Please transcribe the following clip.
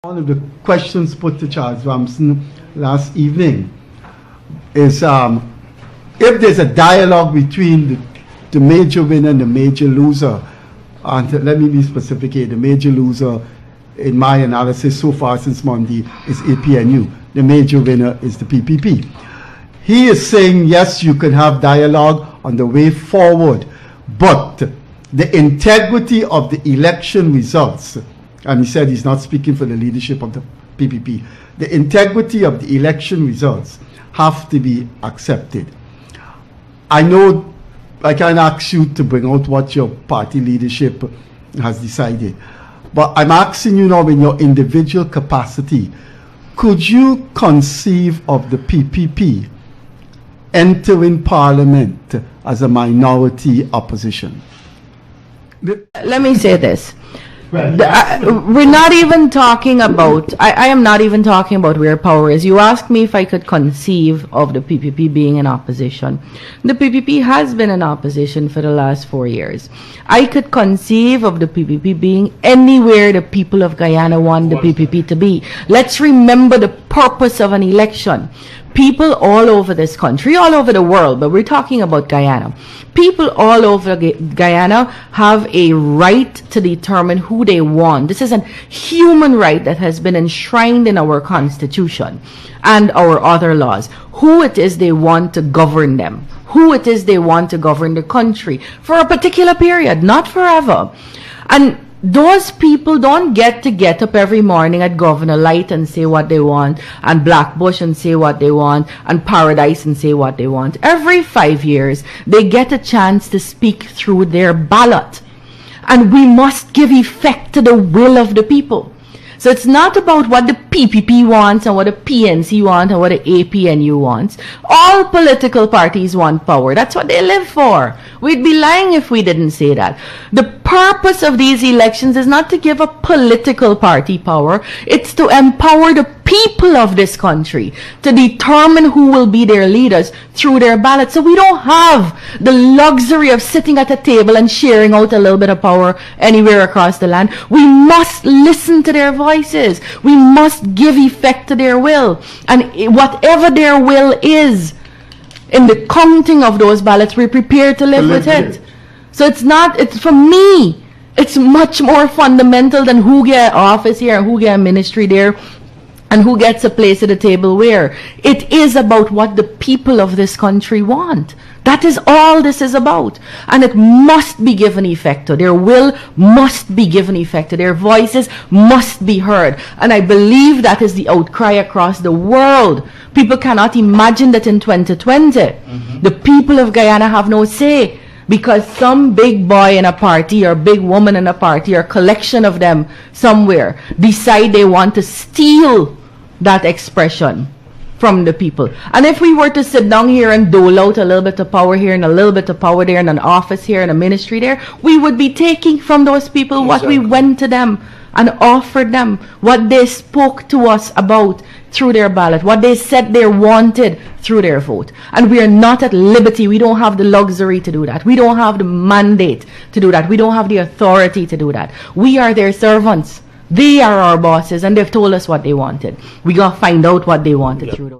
One of the questions put to Charles Ramson last evening is if there's a dialogue between the major winner and the major loser, and let me be specific here, the major loser in my analysis so far since Monday is APNU. The major winner is the PPP. He is saying, yes, you can have dialogue on the way forward, but the integrity of the election results, and he said he's not speaking for the leadership of the PPP, the integrity of the election results have to be accepted. I know I can't ask you to bring out what your party leadership has decided, but I'm asking you now in your individual capacity, could you conceive of the PPP entering parliament as a minority opposition? Let me say this. We're not even talking about, I am not even talking about where power is. You asked me if I could conceive of the PPP being in opposition. The PPP has been in opposition for the last 4 years. I could conceive of the PPP being anywhere the people of Guyana want the PPP to be. Let's remember the purpose of an election. People all over this country, all over the world, but we're talking about Guyana. People all over Guyana have a right to determine who they want. This is a human right that has been enshrined in our Constitution and our other laws. Who it is they want to govern them. Who it is they want to govern the country for a particular period, not forever. And those people don't get up every morning at Governor Light and say what they want, and Blackbush and say what they want, and Paradise and say what they want. Every 5 years, they get a chance to speak through their ballot. And we must give effect to the will of the people. So it's not about what the PPP wants and what the PNC wants and what the APNU wants. All political parties want power. That's what they live for. We'd be lying if we didn't say that. The purpose of these elections is not to give a political party power. It's to empower the people of this country to determine who will be their leaders through their ballot. So we don't have the luxury of sitting at a table and sharing out a little bit of power anywhere across the land. We must listen to their voices. We must give effect to their will. And whatever their will is, in the counting of those ballots, we're prepared to live with it. So it's for me, it's much more fundamental than who get office here and who get a ministry there and who gets a place at the table where. It is about what the people of this country want. That is all this is about. And it must be given effect to. Their will must be given effect to. Their voices must be heard. And I believe that is the outcry across the world. People cannot imagine that in 2020, the people of Guyana have no say, because some big boy in a party or big woman in a party or collection of them somewhere decide they want to steal that expression from the people. And if we were to sit down here and dole out a little bit of power here and a little bit of power there and an office here and a ministry there, we would be taking from those people what we went to them and offered them, what they spoke to us about through their ballot, what they said they wanted through their vote. And we are not at liberty. We don't have the luxury to do that. We don't have the mandate to do that. We don't have the authority to do that. We are their servants. They are our bosses, and they've told us what they wanted. We got to find out what they wanted through those.